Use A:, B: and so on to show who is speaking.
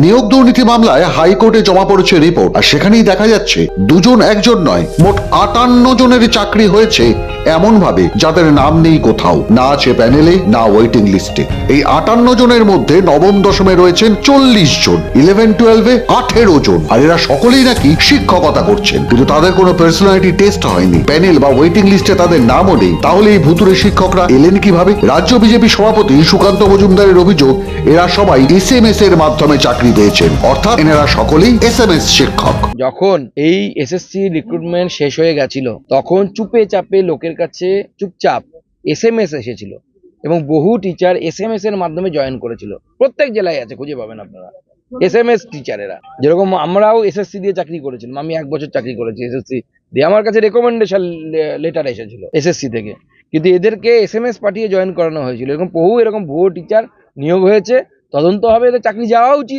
A: নিয়োগ দুর্নীতি মামলায় হাইকোর্টে জমা পড়েছে রিপোর্ট, আর সেখানেই দেখা যাচ্ছে দুজন একজন নয়, মোট 58 জনের চাকরি হয়েছে এমন ভাবে যাদের নাম নেই কোথাও, না আছে প্যানেলে, না ওয়েটিং লিস্টে। এই 58 জনের মধ্যে নবম দশমে রয়েছেন 40 জন, 11-12-এ 18 জন, আর এরা সকলেই নাকি শিক্ষকতা করছেন, কিন্তু তাদের কোনো পার্সোনালিটি টেস্ট হয়নি, প্যানেল বা ওয়েটিং লিস্টে তাদের নামও নেই। তাহলে এই ভুতুরে শিক্ষকরা এলেন কিভাবে? রাজ্য বিজেপি সভাপতি সুকান্ত মজুমদারের অভিযোগ, এরা সবাই SMS এর মাধ্যমে চাকরি পেয়েছেন, অর্থাৎ এনারা সকলেই SMS শিক্ষক।
B: যখন এই এসএসসি রিক্রুটমেন্ট শেষ হয়ে গেছিল তখন চুপে চাপে লোকের কাছে চুপচাপ SMS এসেছিল এবং বহু টিচার SMS এর মাধ্যমে জয়েন করেছিল। প্রত্যেক জেলায় আছে, খুঁজে পাবেন আপনারা SMS টিচারেরা। যেরকম আমরাও এসএসসি দিয়ে চাকরি করেছিলাম, আমি 1 বছর চাকরি করেছি এসএসসি দিয়ে, আমার কাছে রেকমেন্ডেশন লেটার এসেছিল এসএসসি থেকে, কিন্তু এদেরকে SMS পাঠিয়ে জয়েন করানো হয়েছিল। এরকম বহু এরকম ভুয়ো টিচার নিয়োগ হয়েছে, তদন্ত হবে, এদের চাকরি যাওয়া উচিত।